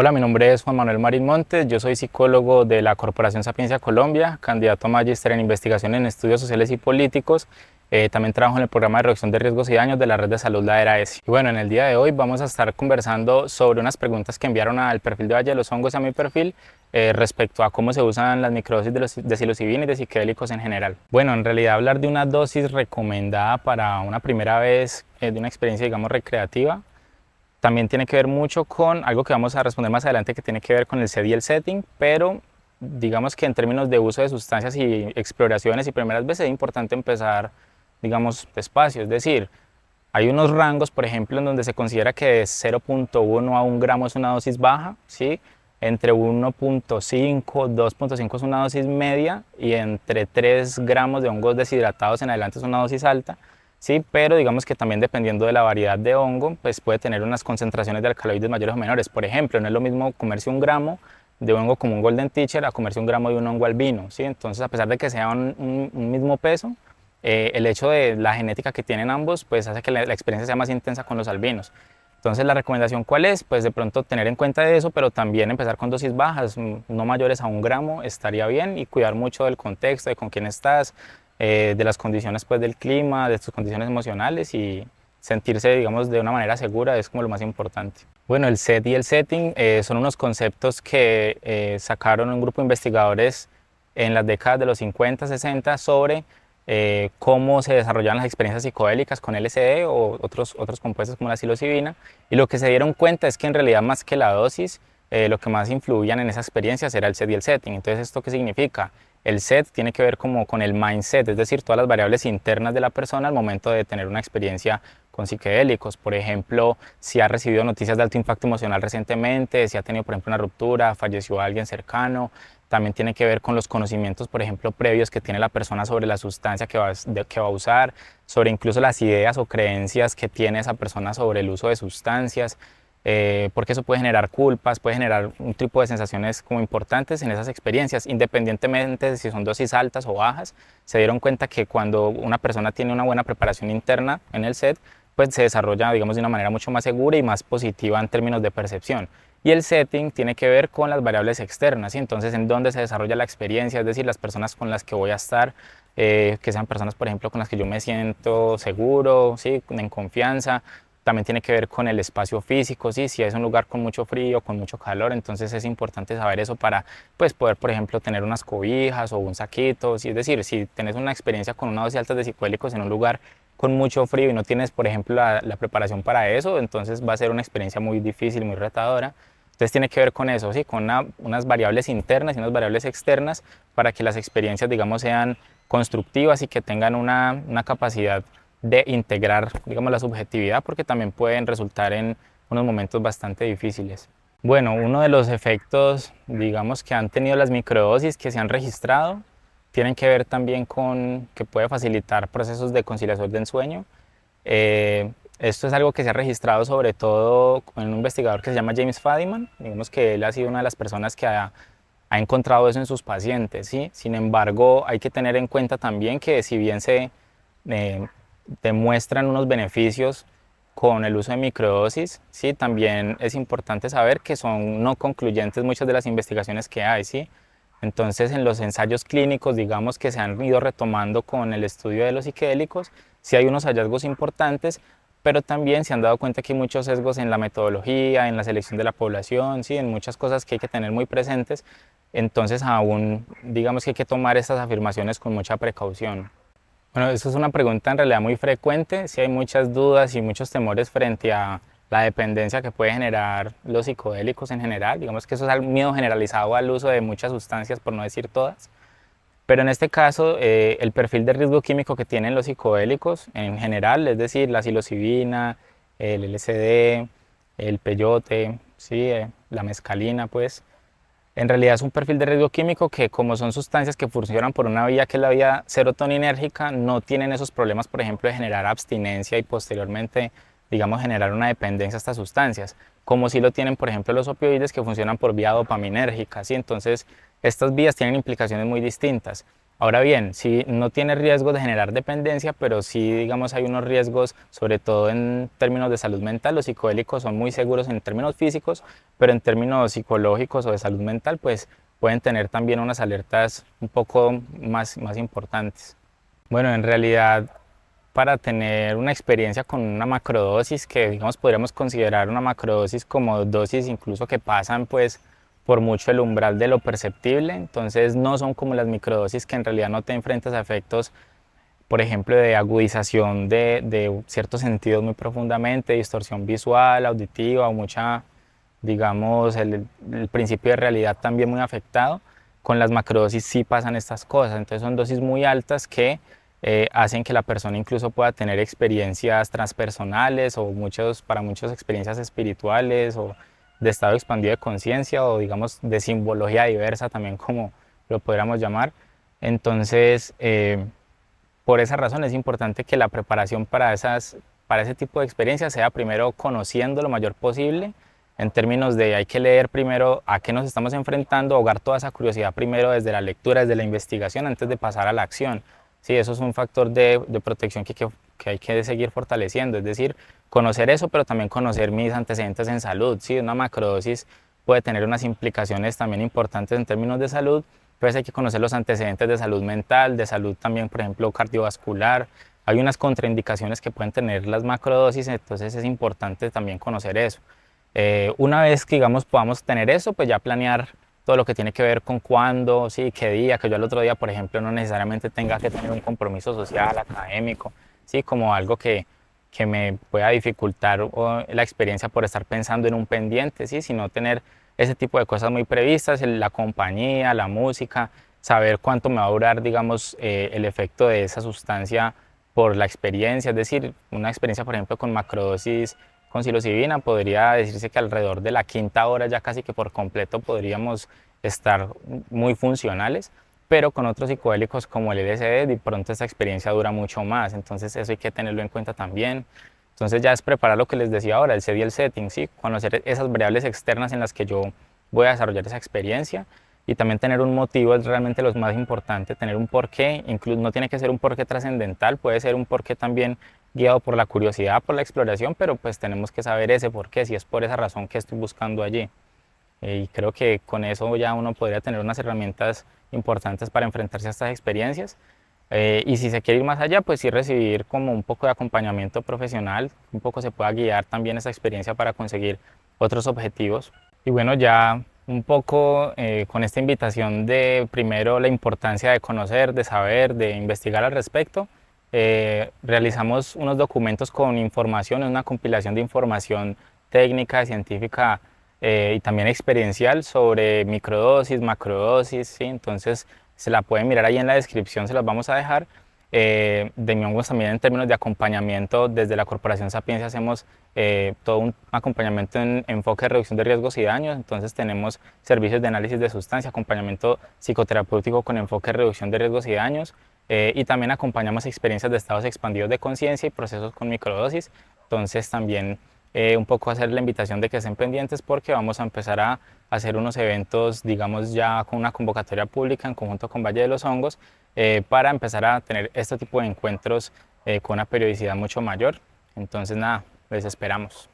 Hola, mi nombre es Juan Manuel Marín Montes, yo soy psicólogo de la Corporación Sapiencia Colombia, candidato a magíster en investigación en estudios sociales y políticos. También trabajo en el programa de reducción de riesgos y daños de la red de salud, la ERA ESI. Y bueno, en el día de hoy vamos a estar conversando sobre unas preguntas que enviaron al perfil de Valle de los Hongos y a mi perfil respecto a cómo se usan las microdosis de psilocibina y de psiquedélicos en general. Bueno, en realidad hablar de una dosis recomendada para una primera vez de una experiencia, digamos, recreativa, también tiene que ver mucho con algo que vamos a responder más adelante, que tiene que ver con el set y el setting, pero digamos que en términos de uso de sustancias y exploraciones y primeras veces es importante empezar, digamos, despacio, es decir, hay unos rangos, por ejemplo, en donde se considera que de 0.1 a 1 gramo es una dosis baja, ¿sí? Entre 1.5, 2.5 es una dosis media y entre 3 gramos de hongos deshidratados en adelante es una dosis alta. Sí, pero digamos que también dependiendo de la variedad de hongo, pues puede tener unas concentraciones de alcaloides mayores o menores. Por ejemplo, no es lo mismo comerse un gramo de un hongo como un golden teacher a comerse un gramo de un hongo albino, ¿sí? Entonces, a pesar de que sea un mismo peso, el hecho de la genética que tienen ambos, pues hace que la experiencia sea más intensa con los albinos. Entonces, la recomendación, ¿cuál es? Pues de pronto tener en cuenta eso, pero también empezar con dosis bajas, no mayores a 1 gramo, estaría bien, y cuidar mucho del contexto, de con quién estás, de las condiciones, pues, del clima, de tus condiciones emocionales, y sentirse, digamos, de una manera segura es como lo más importante. Bueno, el set y el setting son unos conceptos que sacaron un grupo de investigadores en las décadas de los 50, 60 sobre cómo se desarrollaban las experiencias psicodélicas con LSD o otros compuestos como la psilocibina, y lo que se dieron cuenta es que en realidad más que la dosis, lo que más influían en esas experiencias era el set y el setting. Entonces, ¿esto qué significa? El set tiene que ver como con el mindset, es decir, todas las variables internas de la persona al momento de tener una experiencia con psicodélicos. Por ejemplo, si ha recibido noticias de alto impacto emocional recientemente, si ha tenido, por ejemplo, una ruptura, falleció alguien cercano. También tiene que ver con los conocimientos, por ejemplo, previos que tiene la persona sobre la sustancia que va a usar, sobre incluso las ideas o creencias que tiene esa persona sobre el uso de sustancias, porque eso puede generar culpas, puede generar un tipo de sensaciones como importantes en esas experiencias, independientemente de si son dosis altas o bajas. Se dieron cuenta que cuando una persona tiene una buena preparación interna en el set, pues se desarrolla, digamos, de una manera mucho más segura y más positiva en términos de percepción. Y el setting tiene que ver con las variables externas, ¿sí? Entonces, en dónde se desarrolla la experiencia, es decir, las personas con las que voy a estar, que sean personas, por ejemplo, con las que yo me siento seguro, ¿sí? En confianza. También tiene que ver con el espacio físico, ¿sí? Si es un lugar con mucho frío, con mucho calor, entonces es importante saber eso para, pues, poder, por ejemplo, tener unas cobijas o un saquito, ¿sí? Es decir, si tienes una experiencia con una dosis alta de psicodélicos en un lugar con mucho frío y no tienes, por ejemplo, la preparación para eso, entonces va a ser una experiencia muy difícil, muy retadora. Entonces tiene que ver con eso, ¿sí? Con unas variables internas y unas variables externas para que las experiencias, digamos, sean constructivas y que tengan una capacidad de integrar, digamos, la subjetividad, porque también pueden resultar en unos momentos bastante difíciles. Bueno, uno de los efectos, digamos, que han tenido las microdosis que se han registrado tienen que ver también con que puede facilitar procesos de conciliación del sueño. Esto es algo que se ha registrado sobre todo en un investigador que se llama James Fadiman. Digamos que él ha sido una de las personas que ha encontrado eso en sus pacientes, ¿sí? Sin embargo, hay que tener en cuenta también que si bien se eh, demuestran unos beneficios con el uso de microdosis, ¿sí? También es importante saber que son no concluyentes muchas de las investigaciones que hay, ¿sí? Entonces, en los ensayos clínicos, digamos, que se han ido retomando con el estudio de los psicodélicos, sí hay unos hallazgos importantes, pero también se han dado cuenta que hay muchos sesgos en la metodología, en la selección de la población, ¿sí? En muchas cosas que hay que tener muy presentes. Entonces, aún, digamos que hay que tomar estas afirmaciones con mucha precaución. Bueno, eso es una pregunta en realidad muy frecuente. Sí hay muchas dudas y muchos temores frente a la dependencia que puede generar los psicodélicos en general. Digamos que eso es un miedo generalizado al uso de muchas sustancias, por no decir todas. Pero en este caso, el perfil de riesgo químico que tienen los psicodélicos en general, es decir, la psilocibina, el LSD, el peyote, ¿sí? La mescalina, pues, en realidad es un perfil de riesgo químico que, como son sustancias que funcionan por una vía que es la vía serotoninérgica, no tienen esos problemas, por ejemplo, de generar abstinencia y posteriormente, digamos, generar una dependencia a estas sustancias, como si lo tienen, por ejemplo, los opioides que funcionan por vía dopaminérgica, ¿sí? Entonces, estas vías tienen implicaciones muy distintas. Ahora bien, sí, no tiene riesgo de generar dependencia, pero sí, digamos, hay unos riesgos, sobre todo en términos de salud mental. Los psicodélicos son muy seguros en términos físicos, pero en términos psicológicos o de salud mental, pues pueden tener también unas alertas un poco más importantes. Bueno, en realidad, para tener una experiencia con una macrodosis, que digamos podríamos considerar una macrodosis como dosis incluso que pasan pues por mucho el umbral de lo perceptible, entonces no son como las microdosis que en realidad no te enfrentas a efectos, por ejemplo, de agudización de ciertos sentidos muy profundamente, distorsión visual, auditiva o mucha, digamos, el principio de realidad también muy afectado. Con las macrodosis sí pasan estas cosas, entonces son dosis muy altas que hacen que la persona incluso pueda tener experiencias transpersonales o para muchos experiencias espirituales o de estado expandido de conciencia o digamos de simbología diversa también como lo podríamos llamar. Entonces, por esa razón es importante que la preparación para ese tipo de experiencias sea primero conociendo lo mayor posible, en términos de hay que leer primero a qué nos estamos enfrentando, ahogar toda esa curiosidad primero desde la lectura, desde la investigación, antes de pasar a la acción. Sí, eso es un factor de protección que hay que seguir fortaleciendo, es decir, conocer eso, pero también conocer mis antecedentes en salud. Sí, una macrodosis puede tener unas implicaciones también importantes en términos de salud, pues hay que conocer los antecedentes de salud mental, de salud también, por ejemplo, cardiovascular. Hay unas contraindicaciones que pueden tener las macrodosis, entonces es importante también conocer eso. Una vez que, digamos, podamos tener eso, pues ya planear todo lo que tiene que ver con cuándo, sí, qué día, que yo al otro día, por ejemplo, no necesariamente tenga que tener un compromiso social, académico, sí, como algo que me pueda dificultar la experiencia por estar pensando en un pendiente, sí, sino tener ese tipo de cosas muy previstas, la compañía, la música, saber cuánto me va a durar, digamos, el efecto de esa sustancia por la experiencia, es decir, una experiencia, por ejemplo, con macrodosis con psilocibina, podría decirse que alrededor de la quinta hora ya casi que por completo podríamos estar muy funcionales, pero con otros psicodélicos como el LSD, de pronto esta experiencia dura mucho más, entonces eso hay que tenerlo en cuenta también. Entonces ya es preparar lo que les decía ahora, el set y el setting, ¿sí? Conocer esas variables externas en las que yo voy a desarrollar esa experiencia y también tener un motivo es realmente lo más importante, tener un porqué, incluso no tiene que ser un porqué trascendental, puede ser un porqué también guiado por la curiosidad, por la exploración, pero pues tenemos que saber ese porqué, si es por esa razón que estoy buscando allí. Y creo que con eso ya uno podría tener unas herramientas importantes para enfrentarse a estas experiencias. Y si se quiere ir más allá, pues sí recibir como un poco de acompañamiento profesional, un poco se pueda guiar también esa experiencia para conseguir otros objetivos. Y bueno, ya un poco con esta invitación de primero la importancia de conocer, de saber, de investigar al respecto, realizamos unos documentos con información, una compilación de información técnica, científica y también experiencial sobre microdosis, macrodosis, ¿sí? Entonces se la pueden mirar ahí en la descripción, se las vamos a dejar. De mi hongos también en términos de acompañamiento, desde la Corporación Sapiencia hacemos todo un acompañamiento en enfoque de reducción de riesgos y daños, entonces tenemos servicios de análisis de sustancia, acompañamiento psicoterapéutico con enfoque de reducción de riesgos y daños, y también acompañamos experiencias de estados expandidos de conciencia y procesos con microdosis, entonces también un poco hacer la invitación de que estén pendientes porque vamos a empezar a hacer unos eventos, digamos ya con una convocatoria pública en conjunto con Valle de los Hongos, para empezar a tener este tipo de encuentros con una periodicidad mucho mayor. Entonces nada, les esperamos.